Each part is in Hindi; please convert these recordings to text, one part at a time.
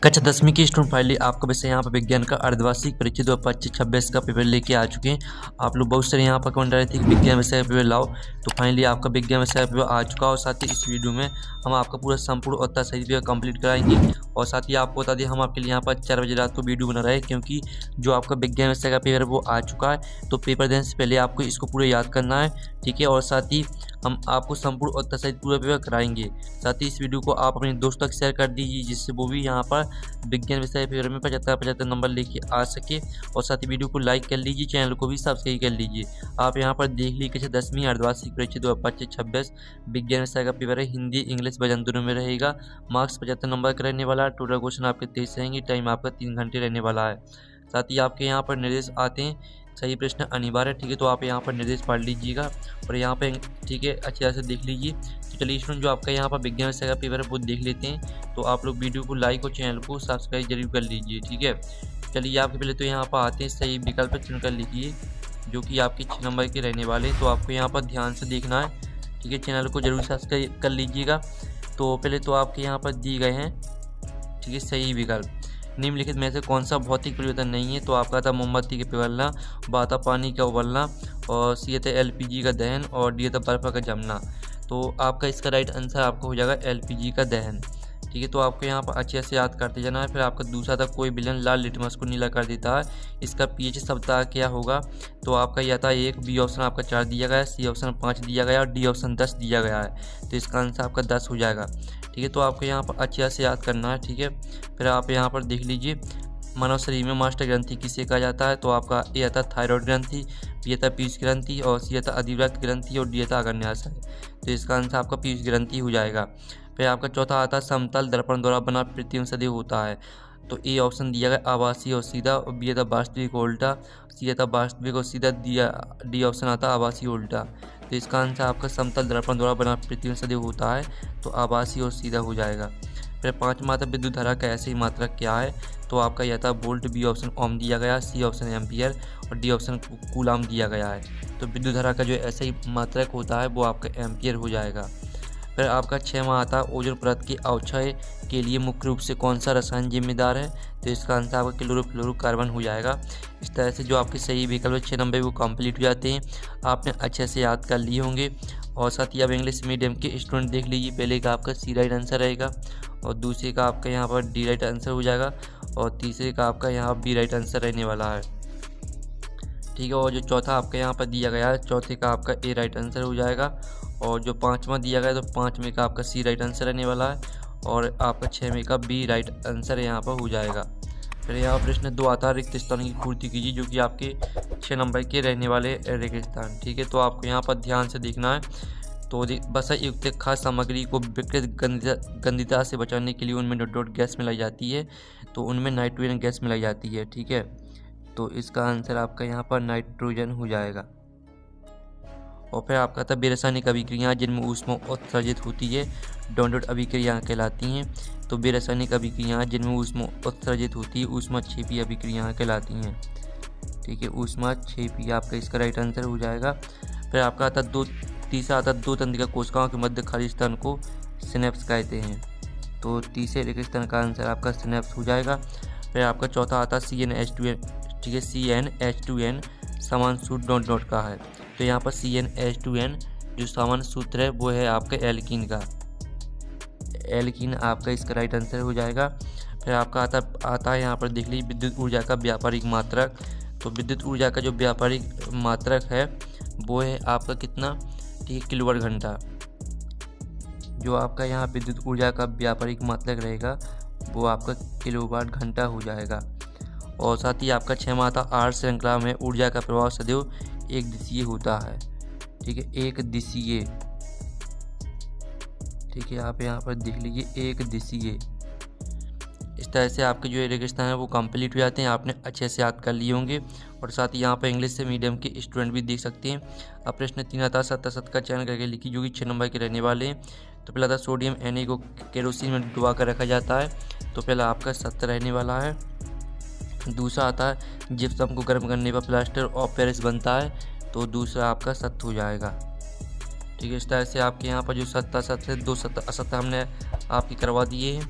कक्षा 10वीं की स्टूडेंट फाइनली आपका वैसे यहाँ पर विज्ञान का अर्धवार्षिक परीक्षा 2025-26 का पेपर लेके आ चुके हैं। आप लोग बहुत सारे यहाँ पर कमेंट रहे थे कि विज्ञान विषय का पेपर लाओ, तो फाइनली आपका विज्ञान विषय का पेपर आ चुका है। और साथ ही इस वीडियो में हम आपका पूरा संपूर्ण उत्तर सही पेपर कंप्लीट कराएंगे। और साथ ही आपको बता दें, हम आपके लिए यहाँ पर 4 बजे रात को वीडियो बना रहे हैं, क्योंकि जो आपका विज्ञान विषय का पेपर वो आ चुका है। तो पेपर देने से पहले आपको इसको पूरा याद करना है, ठीक है। और साथ ही हम आपको संपूर्ण उत्तर सहित पूरा पेपर कराएंगे। साथ ही इस वीडियो को आप अपने दोस्तों तक शेयर कर दीजिए, जिससे वो भी यहाँ पर विज्ञान विषय पेपर में 75 नंबर लेके आ सके। और साथ ही वीडियो को लाइक कर लीजिए, चैनल को भी सब्सक्राइब कर लीजिए। आप यहाँ पर देख लीजिए कक्षा 10वीं अर्धवार्षिक परीक्षा 2025-26 विज्ञान विषय का पेपर है। हिंदी इंग्लिश वजन दोनों में रहेगा। मार्क्स 75 नंबर का रहने वाला है। टोटल क्वेश्चन आपके 23 रहेंगे। टाइम आपका 3 घंटे रहने वाला है। साथ ही आपके यहाँ पर निर्देश आते हैं, सही प्रश्न अनिवार्य, ठीक है। तो आप यहाँ पर निर्देश पढ़ लीजिएगा और यहाँ पे ठीक है अच्छी तरह से देख लीजिए। तो चलिए स्टूडेंट, जो आपका यहाँ पर विज्ञान विषय का पेपर है वो देख लेते हैं। तो आप लोग वीडियो को लाइक और चैनल को सब्सक्राइब जरूर कर लीजिए, ठीक है। चलिए आपके पहले तो यहाँ पर आते हैं, सही विकल्प चुन कर लीजिए जो कि आपके 6 नंबर के रहने वाले। तो आपको यहाँ पर ध्यान से देखना है, ठीक है। चैनल को जरूर सब्सक्राइब कर लीजिएगा। तो पहले तो आपके यहाँ पर दिए गए हैं, ठीक है, सही विकल्प। निम्नलिखित में से कौन सा भौतिक परिवर्तन नहीं है? तो आपका था मोमबत्ती के पिघलना, बा था पानी का उबलना, और सी था एलपीजी का दहन, और डी था बर्फ का जमना। तो आपका इसका राइट आंसर आपको हो जाएगा एलपीजी का दहन, ठीक है। तो आपको यहाँ पर अच्छे से याद करते जाना है। फिर आपका दूसरा था कोई विलन लाल लिटमस को नीला कर देता है, इसका पीएच शब्द क्या होगा? तो आपका यह था 1, बी ऑप्शन आपका 4 दिया गया है, सी ऑप्शन 5 दिया गया और डी ऑप्शन 10 दिया गया है। तो इसका आंसर आपका 10 हो जाएगा, ठीक है। तो आपको यहाँ पर अच्छे से याद करना है, ठीक है। फिर आप यहाँ पर देख लीजिए, मानव शरीर में मास्टर ग्रंथि किसे कहा जाता है? तो आपका ए था थायराइड ग्रंथि, बी था पीयूष ग्रंथि, और सी था अधिव्रत ग्रंथि, और डी था अग्न्याशय। तो इसका आंसर आपका पीयूष ग्रंथि हो जाएगा। फिर आपका चौथा आता है समतल दर्पण द्वारा बना प्रतिबिंब सदैव होता है। तो ए ऑप्शन दिया गया आभासी और सीधा, और बी था वास्तविक और उल्टा, सी था वास्तविक और सीधा, डी ऑप्शन आता आभासी उल्टा। तो इसका आंसर आपका समतल दर्पण द्वारा बना प्रतिबिंब सदैव होता है, तो आभासी और सीधा हो जाएगा। फिर 5वां था विद्युत धारा का ऐसी मात्रक क्या है? तो आपका यह था वोल्ट, बी ऑप्शन ओम दिया गया, सी ऑप्शन एम्पियर, और डी ऑप्शन कूलाम दिया गया है। तो विद्युत धारा का जो ऐसा ही मात्रक होता है वो आपका एम्पियर हो जाएगा। फिर आपका 6वां आता है ओजोन परत के अवक्षय के लिए मुख्य रूप से कौन सा रसायन जिम्मेदार है? तो इसका आंसर आपका क्लोरोफ्लोरोकार्बन हो जाएगा। इस तरह से जो आपके सही विकल्प 6 नंबर वो कंप्लीट हो जाते हैं। आपने अच्छे से याद कर लिए होंगे। और साथ ही आप इंग्लिश मीडियम के स्टूडेंट देख लीजिए, पहले का आपका सी राइट आंसर रहेगा, और दूसरे का आपका यहाँ पर डी राइट आंसर हो जाएगा, और तीसरे का आपका यहाँ बी राइट आंसर रहने वाला है, ठीक है। और जो चौथा आपका यहाँ पर दिया गया है, चौथे का आपका ए राइट आंसर हो जाएगा। और जो 5वां दिया गया है, तो 5वें का आपका सी राइट आंसर रहने वाला है, और आपका 6वें का बी राइट आंसर यहाँ पर हो जाएगा। फिर यहाँ प्रश्न 2 आता है रिक्त स्थान की पूर्ति कीजिए, जो कि आपके 6 नंबर के रहने वाले रिक्त स्थान, ठीक है। तो आपको यहाँ पर ध्यान से देखना है। तो वसा युक्त खाद्य सामग्री को विकृत गंधिता से बचाने के लिए उनमें डॉट गैस मिलाई जाती है। तो उनमें नाइट्रोजन गैस मिलाई जाती है, ठीक है। तो इसका आंसर आपका यहाँ पर नाइट्रोजन हो जाएगा। और फिर आपका था बेरासायनिक अभिक्रियाएं जिनमें ऊष्मा उत्सर्जित होती है, डॉट अभिक्रियाएं कहलाती हैं। तो बेरासायनिक अभिक्रियाएं जिनमें ऊष्मा उत्सर्जित होती है ऊष्माक्षेपी अभिक्रियाएं कहलाती हैं, ठीक है। ऊष्माक्षेपी आपका इसका राइट आंसर हो जाएगा। फिर आपका आता तीसरा आता 2 तंत्रिका कोशिकाओं के मध्य खाली स्थान को सिनेप्स कहते हैं। तो तीसरे रिक्त स्थान का आंसर आपका सिनेप्स हो जाएगा। फिर आपका चौथा आता CnH2n, ठीक है। CnH2n समान सूत्र डॉट का है। तो यहाँ पर CnH2n जो समान सूत्र है वो है आपका एल्कीन का, एल्कीन आपका इसका राइट आंसर हो जाएगा। फिर आपका आता है यहाँ पर देख लीजिए विद्युत ऊर्जा का व्यापारिक मात्रक। तो विद्युत ऊर्जा का जो व्यापारिक मात्रक है वो है आपका कितना, ठीक है, किलोवाट घंटा। जो आपका यहाँ विद्युत ऊर्जा का व्यापारिक मात्रक रहेगा वो आपका किलोवाट घंटा हो जाएगा। और साथ ही आपका 6वां आता आर श्रृंखला में ऊर्जा का प्रभाव सदैव एक दिशीय होता है, ठीक है, एक दिशीय, ठीक है। आप यहाँ पर देख लीजिए एक दिशीय। इस तरह से आपके जो रेगिस्तान है वो कंप्लीट हो जाते हैं। आपने अच्छे से याद कर लिए होंगे। और साथ ही यहाँ पर इंग्लिश से मीडियम के स्टूडेंट भी देख सकते हैं। अब प्रश्न 3 आता 7 का चयन करके लिखी, जो कि 6 नंबर के रहने वाले हैं। तो पहला था सोडियम Na को केरोसिन में डुबा कर रखा जाता है। तो पहला आपका 7 रहने वाला है। दूसरा आता है जिप्सम को गर्म करने पर प्लास्टर ऑफ पेरिस बनता है। तो दूसरा आपका 7 हो जाएगा, ठीक है। इस तरह से आपके यहाँ पर जो 7 है 2 7 हमने आपकी करवा दिए हैं।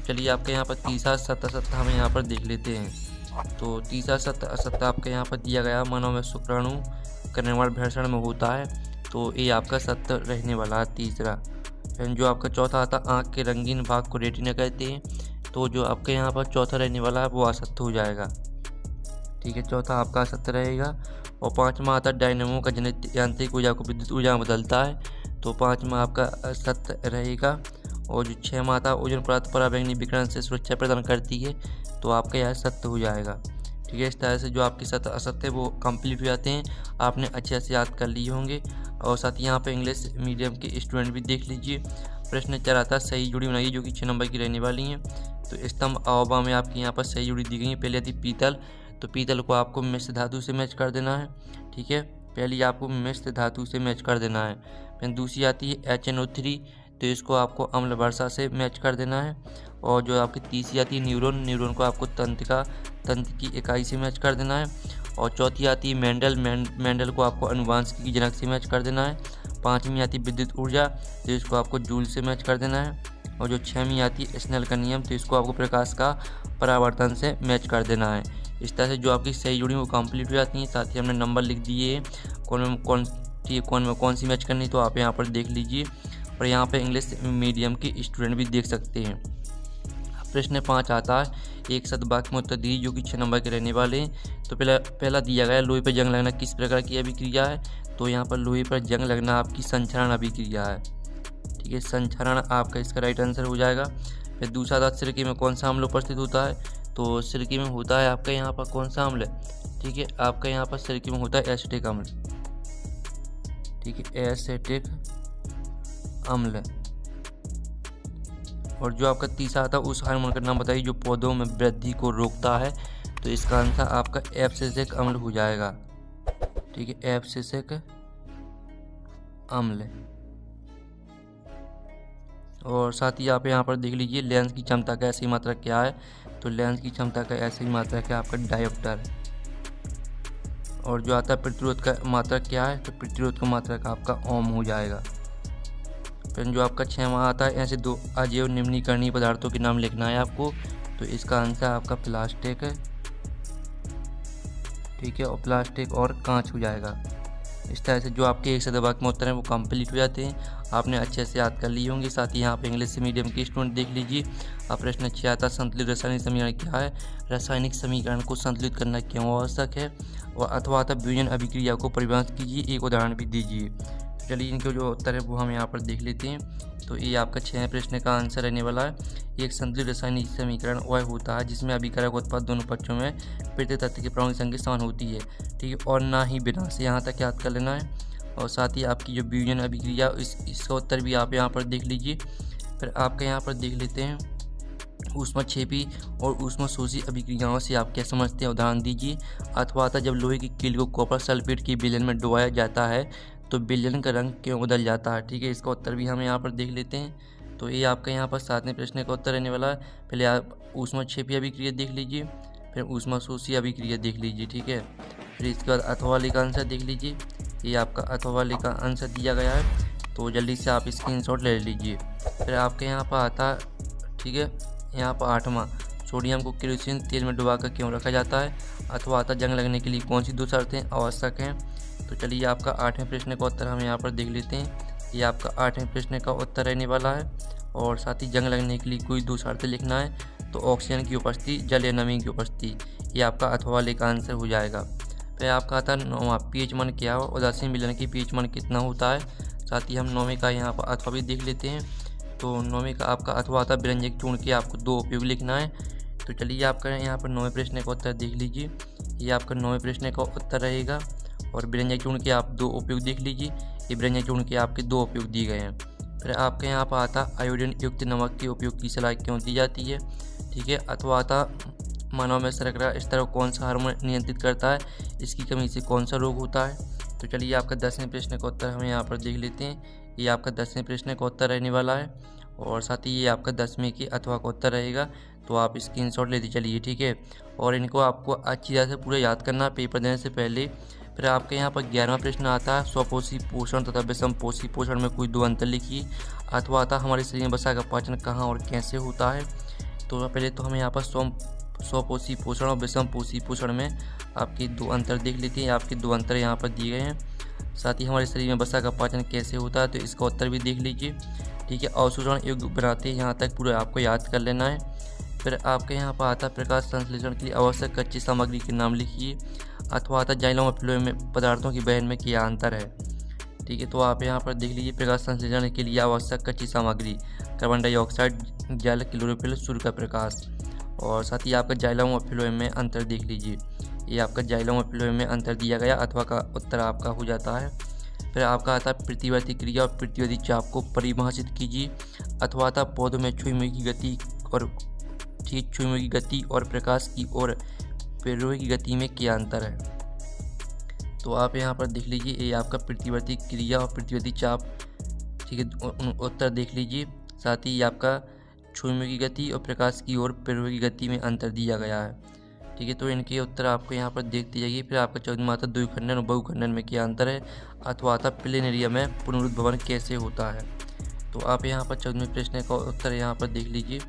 चलिए आपके यहाँ पर तीसरा सत्ता हमें यहाँ पर देख लेते हैं। तो तीसरा सत्ता आपके यहाँ पर दिया गया मानव में शुक्राणु कर्णवार भेषण में होता है, तो ये आपका सत्य रहने वाला है तीसरा। फिर जो आपका चौथा आता आँख के रंगीन भाग को रेटिना कहते हैं, तो जो आपके यहाँ पर चौथा रहने वाला है वो असत्य हो जाएगा। ठीक है, चौथा आपका असत्य रहेगा। और पाँचवा आता डायनेमो का जनित यांत्रिक ऊर्जा को विद्युत ऊर्जा में बदलता है, तो पाँचवा आपका असत्य रहेगा। और जो छठवां आता ओजोन परत पराबैंगनी विकिरण से सुरक्षा प्रदान करती है, तो आपका यह सत्य हो जाएगा। ठीक है, इस तरह से जो आपके सत्य असत्य वो कंप्लीट हो जाते हैं। आपने अच्छे से याद कर लिए होंगे। और साथ ही यहाँ पे इंग्लिश मीडियम के स्टूडेंट भी देख लीजिए। प्रश्न 4 आता है सही जुड़ी बनाइए, जो कि 6 नंबर की रहने वाली हैं। तो स्तंभ अवयव में आपकी यहाँ पर सही जुड़ी दी गई है। पहले यदि पीतल, तो पीतल को आपको मिश्र धातु से मैच कर देना है। ठीक है, पहली आपको मिश्र धातु से मैच कर देना है। फिर दूसरी आती है HNO3, तो इसको आपको अम्ल वर्षा से मैच कर देना है। और जो आपकी तीसरी आती है न्यूरॉन को आपको तंत्र की इकाई से मैच कर देना है। और चौथी आती है मेंडल को आपको अनुवांशिकी जनक से मैच कर देना है। पाँचवीं आती है विद्युत ऊर्जा, तो इसको आपको जूल से मैच कर देना है। और जो छठवीं आती है स्नेल का नियम, तो इसको आपको प्रकाश का परावर्तन से मैच कर देना है। इस तरह से जो आपकी सही जुड़ी वो कंप्लीट हो जाती हैं। साथ ही हमने नंबर लिख दिए कौन में कौन सी मैच करनी, तो आप यहाँ पर देख लीजिए। और यहाँ पे इंग्लिश मीडियम के स्टूडेंट भी देख सकते हैं। प्रश्न 5 आता है एक शतवाक्य में उत्तर दीजिए, जो कि 6 नंबर के रहने वाले हैं। तो पहला दिया गया लोहे पर जंग लगना किस प्रकार की अभिक्रिया है, तो यहाँ पर लोहे पर जंग लगना आपकी संचरण अभिक्रिया है। ठीक है, संचरण आपका इसका राइट आंसर हो जाएगा। फिर दूसरा था सिरके में कौन सा अम्ल उपस्थित होता है, तो सिरके में होता है आपका यहाँ पर कौन सा अम्ल है। ठीक है, आपका यहाँ पर सिरके में होता है एसिटिक अम्ल। ठीक है, एसिटिक अम्ल। और जो आपका तीसरा आता है उस हार्मोन का नाम बताइए जो पौधों में वृद्धि को रोकता है, तो इसका आंसर आपका एब्सिसिक अम्ल हो जाएगा। ठीक है, एब्सिसिक अम्ल। और साथ ही आप यहाँ पर देख लीजिए लेंस की क्षमता का ऐसी मात्रा क्या है, तो लेंस की क्षमता का ऐसी मात्रा क्या आपका डायोप्टर। और जो आता है प्रतिरोध का मात्रा क्या है, तो प्रतिरोध का मात्रा का आपका ओम हो जाएगा। फिर जो आपका 6वां आता है ऐसे 2 अजैव निम्नीकरणीय पदार्थों के नाम लिखना है आपको, तो इसका आंसर आपका प्लास्टिक है। ठीक है, और प्लास्टिक और कांच हो जाएगा। इस तरह से जो आपके एक शतवाक्य में उत्तर हैं वो कंप्लीट हो जाते हैं। आपने अच्छे से याद कर लिए होंगे। साथ ही यहाँ पे इंग्लिश मीडियम के स्टूडेंट देख लीजिए। अब प्रश्न 6 आता संतुलित रासायनिक समीकरण क्या है, रासायनिक समीकरण को संतुलित करना क्यों आवश्यक है, और अथवा विभाजन अभिक्रिया को परिभाषित कीजिए, एक उदाहरण भी दीजिए। चलिए इनके जो उत्तर है वो हम यहाँ पर देख लेते हैं। तो ये आपका 6वें प्रश्न का आंसर रहने वाला है। एक संतुलित रासायनिक समीकरण वह होता है जिसमें अभिकारक उत्पाद दोनों पक्षों में प्रत्येक तत्व की प्राणिक संख्या समान होती है। ठीक है, और ना ही बिना से यहाँ तक याद कर लेना है। और साथ ही आपकी जो विभाजन अभिक्रिया इसका उत्तर भी आप यहाँ पर देख लीजिए। फिर आपके यहाँ पर देख लेते हैं ऊष्मक्षेपी और ऊष्मशोषी अभिक्रियाओं से आप क्या समझते हैं, उदाहरण दीजिए। अथवा जब लोहे की कील को कॉपर सल्फेट की विलयन में डुबाया जाता है तो विलयन का रंग क्यों बदल जाता है। ठीक है, इसका उत्तर भी हम यहाँ पर देख लेते हैं। तो ये आपका यहाँ पर 7वें प्रश्न का उत्तर रहने वाला है। पहले आप ऊष्मक्षेपी अभिक्रिया देख लीजिए, फिर ऊष्मशोषी अभिक्रिया देख लीजिए। ठीक है, फिर इसके बाद अथवा वाले का आंसर देख लीजिए। ये आपका अथवा वाले का आंसर दिया गया है, तो जल्दी से आप स्क्रीनशॉट ले लीजिए। फिर आपके यहाँ पर आता है, ठीक है, यहाँ पर 8वां सोडियम को केरोसिन तेल में डुबाकर क्यों रखा जाता है, अथवा जंग लगने के लिए कौन सी 2 शर्तें आवश्यक हैं। तो चलिए आपका 8वें प्रश्न का उत्तर हम यहाँ पर देख लेते हैं। ये आपका 8वें प्रश्न का उत्तर रहने वाला है। और साथ ही जंग लगने के लिए कोई 2 शर्तें लिखना है, तो ऑक्सीजन की उपस्थिति, जल या नमी की उपस्थिति। ये आपका अथवा वाले का आंसर हो जाएगा। फिर आपका आता है 9वां पीएच मान क्या हो, उदासीन विलयन की पीएच मान कितना होता है। साथ ही हम 9वें का यहाँ पर अथवा भी देख लेते हैं। तो 9वें का आपका अथवा आता व्यंजक चूर्ण के आपको 2 उपयोग लिखना है। तो चलिए आपका यहाँ पर 9वें प्रश्न का उत्तर देख लीजिए। ये आपका 9वें प्रश्न का उत्तर रहेगा। और व्यंजक चूर्ण के आप 2 उपयोग देख लीजिए। ये व्यंजक चूर्ण के आपके 2 उपयोग दिए गए हैं। फिर आपके यहाँ पर आता आयोडीन युक्त नमक के उपयोग की सलाह क्यों दी जाती है। ठीक है, अथवा आता मानव में शर्करा स्तर को कौन सा हार्मोन नियंत्रित करता है, इसकी कमी से कौन सा रोग होता है। तो चलिए आपका 10वें प्रश्न का उत्तर हम यहाँ पर देख लेते हैं। ये आपका 10वें प्रश्न का उत्तर रहने वाला है। और साथ ही ये आपका 10वें के अथवा का उत्तर रहेगा, तो आप स्क्रीनशॉट लेते चलिए। ठीक है, और इनको आपको अच्छी तरह से पूरा याद करना पेपर देने से पहले। फिर आपके यहाँ पर 11वां प्रश्न आता है स्वपोषी पोषण तथा विषमपोषी पोषण में कोई 2 अंतर लिखिए। अथवा आता हमारे शरीर में वसा का पाचन कहाँ और कैसे होता है। तो पहले तो हमें यहाँ पर स्वपोषी पोषण और विषम पोषी पोषण में आपके 2 अंतर देख लेते हैं। आपके 2 अंतर यहाँ पर दिए गए हैं। साथ ही हमारे शरीर में वसा का पाचन कैसे होता है तो इसका उत्तर भी देख लीजिए। ठीक है, अवशोषण योग्य बनाते हैं, यहाँ तक पूरा आपको याद कर लेना है। फिर आपके यहाँ पर आता प्रकाश संश्लेषण के लिए आवश्यक कच्ची सामग्री के नाम लिखिए, अथवा आता जाइलम और फ्लोएम में पदार्थों की बहन में क्या अंतर है। ठीक है, तो आप यहाँ पर देख लीजिए प्रकाश संश्लेषण के लिए आवश्यक कच्ची सामग्री कार्बन डाइऑक्साइड, जल, क्लोरोफिल, सूर्य का प्रकाश। और साथ ही आपका जाइलम और फ्लोएम में अंतर देख लीजिए। ये आपका जाइलम और फ्लोएम में अंतर दिया गया, अथवा का उत्तर आपका हो जाता है। फिर आपका आता है प्रतिवर्ती क्रिया और प्रतिवर्ती चाप को परिभाषित कीजिए, अथवा आता पौधों में छुईमुई की गति और छुईमुई की गति और प्रकाश की और पेड़ों की गति में क्या अंतर है। तो आप यहाँ पर देख लीजिए, ये आपका प्रतिवर्ती क्रिया और प्रतिवर्ती चाप। ठीक है, उत्तर देख लीजिए। साथ ही आपका छुईमुई की गति और प्रकाश की और पेड़ों की गति में अंतर दिया गया है। ठीक है, तो इनके उत्तर आपको यहाँ पर देखते जाइए। फिर आपका 14वां आता द्विखंडन और बहुखंडन में क्या अंतर है, अथवा आता प्लेनेरिया में पुनरुद्भवन कैसे होता है। तो आप यहाँ पर 14वें प्रश्न का उत्तर यहाँ पर देख लीजिए।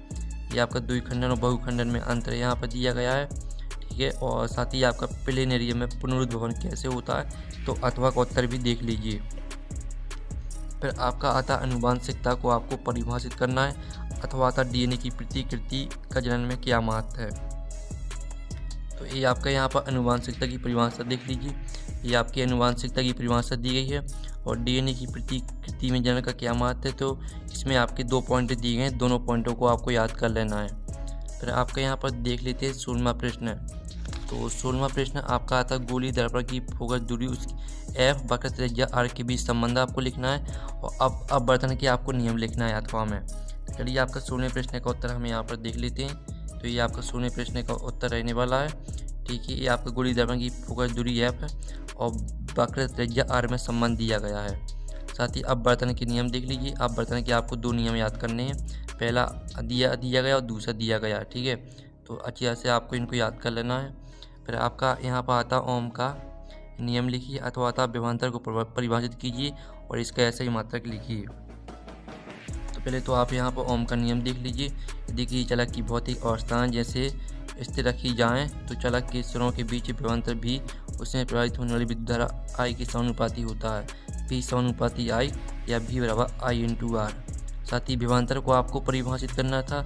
ये आपका द्विखंडन और बहुखंडन में अंतर यहाँ पर दिया गया है। ठीक है, और साथ ही आपका प्लेनेरिया में पुनरुद्भवन कैसे होता है, तो अथवा का उत्तर भी देख लीजिए। फिर आपका आता अनुवांशिकता को आपको परिभाषित करना है, अथवा आता डीएनए की प्रतिकृति का जनन में क्या महत्व है। तो ये आपका यहाँ पर अनुवांशिकता की परिभाषा देख लीजिए। ये आपकी अनुवांशिकता की परिभाषा दी गई है, और डीएनए की प्रतिकृति में जनन का क्या महत्व है, तो इसमें आपके 2 पॉइंट दिए गए हैं। दोनों पॉइंटों को आपको याद कर लेना है। फिर आपका यहाँ पर देख लेते हैं 16वां प्रश्न। तो 16वां प्रश्न आपका आता गोली दर्पण की फोकस दूरी उसकी एफ वक्र त्रिज्या आर के बीच संबंध आपको लिखना है, और अब अपवर्तन के आपको नियम लिखना है अथवा में। चलिए आपका 16वें प्रश्न का उत्तर हम यहाँ पर देख लेते हैं। तो ये आपका 16वें प्रश्न का उत्तर रहने वाला है। ठीक है, ये आपका गोली दर्पण की फोकस दूरी एफ है और वक्र त्रिज्या आर में संबंध दिया गया है। साथ ही अपवर्तन के नियम देख लीजिए। अपवर्तन के आपको 2 नियम याद करने हैं, पहला दिया गया और दूसरा दिया गया। ठीक है, तो अच्छी तरह से आपको इनको याद कर लेना है। फिर आपका यहाँ पर आता ओम का नियम लिखिए, अथवा आता विभवांतर को परिभाषित कीजिए और इसका ऐसे ही मात्रक लिखिए। तो पहले तो आप यहाँ पर ओम का नियम देख लीजिए। देखिए चलक की भौतिक अवस्थाएं जैसे स्थिर रखी जाएं तो चलक के सिरों के बीच विभवांतर भी उसमें प्रवाहित होने वाली विद्युत धारा आई के समानुपाती होता है, पी समानुपाती आई या भी बराबर आई इंटू आर। साथ ही विभवांतर को आपको परिभाषित करना था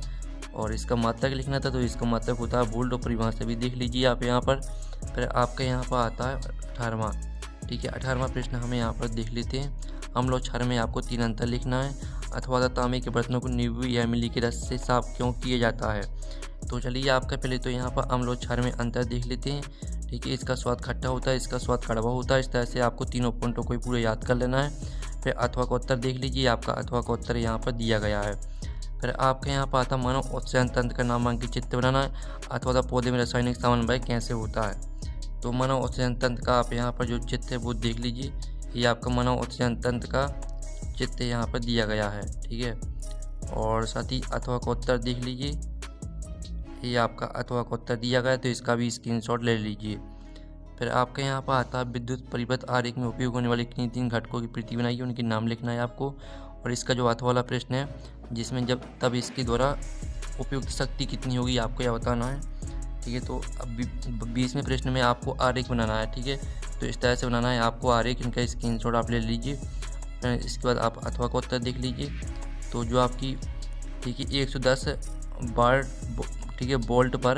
और इसका मात्रक लिखना था, तो इसका मात्रक होता है वोल्ट और परिभाषा भी देख लीजिए आप यहाँ पर। फिर आपका यहाँ पर आता है 18वां। ठीक है, 18वां प्रश्न हमें यहाँ पर देख लेते हैं। अम्ल और क्षार में आपको 3 अंतर लिखना है, अथवा तांबे के बर्तनों को नींबू या इमली के रस से साफ क्यों किया जाता है। तो चलिए आपका पहले तो यहाँ पर अम्ल और क्षार में अंतर देख लेते हैं। ठीक है, इसका स्वाद खट्टा होता है, इसका स्वाद कड़वा होता है। इस तरह से आपको तीनों पॉइंटों को पूरा याद कर लेना है। फिर अथवा का उत्तर देख लीजिए। आपका अथवा का उत्तर यहाँ पर दिया गया है। फिर आपके यहाँ पर आता मानव उत्सर्जन तंत्र का नामांकित चित्र बनाना है, अथवा पौधे में रासायनिक समन्वय कैसे होता है। तो मानव उत्सर्जन तंत्र का आप यहाँ पर जो चित्र है वो देख लीजिए। ये आपका मानव उत्सर्जन तंत्र का चित्र यहाँ पर दिया गया है। ठीक है, और साथ ही अथवा का उत्तर देख लीजिए। ये आपका अथवा का उत्तर दिया गया है, तो इसका भी स्क्रीनशॉट ले लीजिए। फिर आपके यहाँ पर आता है विद्युत परिपथ आरेख में उपयोग होने वाले किन्हीं 3 घटकों की प्रति बनाइए, उनके नाम लिखना है आपको। और इसका जो अथवा वाला प्रश्न है जिसमें जब तब इसके द्वारा उपयुक्त शक्ति कितनी होगी आपको यह बताना है। ठीक है, तो अब 20वें प्रश्न में आपको आरेख बनाना है। ठीक है, तो इस तरह से बनाना है आपको आरेख। इनका स्क्रीनशॉट आप ले लीजिए। इसके बाद आप अथवा का उत्तर देख लीजिए। तो जो आपकी ठीक है 110 वाट ठीक है वोल्ट पर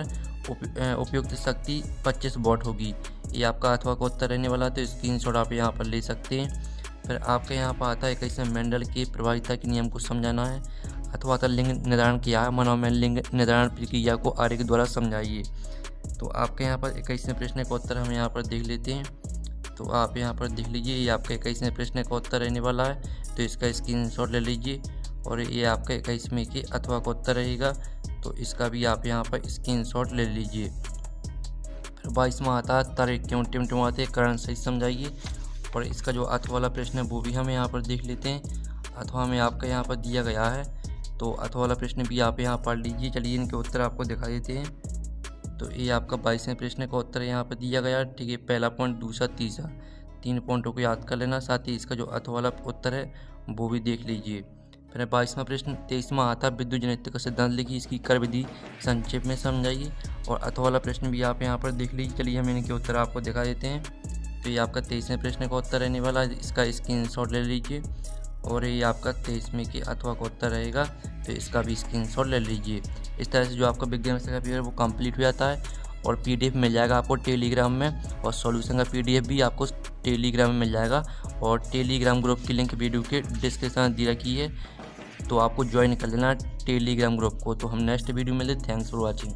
उपयुक्त शक्ति 25 वाट होगी। ये आपका अथवा का उत्तर रहने वाला है, तो स्क्रीनशॉट आप यहाँ पर ले सकते हैं। फिर आपके यहाँ पर आता है 21वें मेंडल के प्रभाविता के नियम को समझाना है, अथवा आता लिंग निर्धारण किया है। मानव में लिंग निर्धारण प्रक्रिया को आरेख द्वारा समझाइए। तो आपके यहाँ पर 21वें प्रश्न का उत्तर हम यहाँ पर देख लेते हैं। तो आप यहाँ पर देख लीजिए। ये आपका 21वें प्रश्न का उत्तर रहने वाला है, तो इसका स्क्रीनशॉट ले लीजिए। और ये आपका 21वें के अथवा का उत्तर रहेगा, तो इसका भी आप यहाँ पर स्क्रीनशॉट ले लीजिए। फिर 22वां आता है तारे क्यों टिमटिमाते कारण सही समझाइए। और इसका जो अथवा वाला प्रश्न है वो भी हम यहाँ पर देख लेते हैं। अथवा में आपका यहाँ पर दिया गया है, तो अथवा वाला प्रश्न भी आप यहाँ पढ़ लीजिए। चलिए इनके उत्तर आपको दिखा देते हैं। तो ये आपका 22वें प्रश्न का उत्तर यहाँ पर दिया गया। ठीक है, पहला पॉइंट, दूसरा, तीसरा, 3 पॉइंटों को याद कर लेना। साथ ही इसका जो अथवा वाला उत्तर है वो भी देख लीजिए। फिर 22वां प्रश्न 23वां आता विद्युत जनित्र का सिद्धांत लिखिए, इसकी कर विधि संक्षेप में समझाइए। और अथवा वाला प्रश्न भी आप यहाँ पर देख लीजिए। चलिए हम इनके उत्तर आपको दिखा देते हैं। तो ये आपका 23वें प्रश्न का उत्तर रहने वाला है, इसका स्क्रीनशॉट ले लीजिए। और ये आपका 23वें के अथवा का उत्तर रहेगा, तो इसका भी स्क्रीनशॉट ले लीजिए। इस तरह से जो आपका विज्ञान विषय का पेपर वो कंप्लीट हो जाता है और पीडीएफ मिल जाएगा आपको टेलीग्राम में, और सॉल्यूशन का पीडीएफ भी आपको टेलीग्राम में मिल जाएगा। और टेलीग्राम ग्रुप की लिंक वीडियो के डिस्क्रिप्शन में दी रखी है, तो आपको ज्वाइन कर लेना टेलीग्राम ग्रुप को। तो हम नेक्स्ट वीडियो में मिलते। Thanks for watching.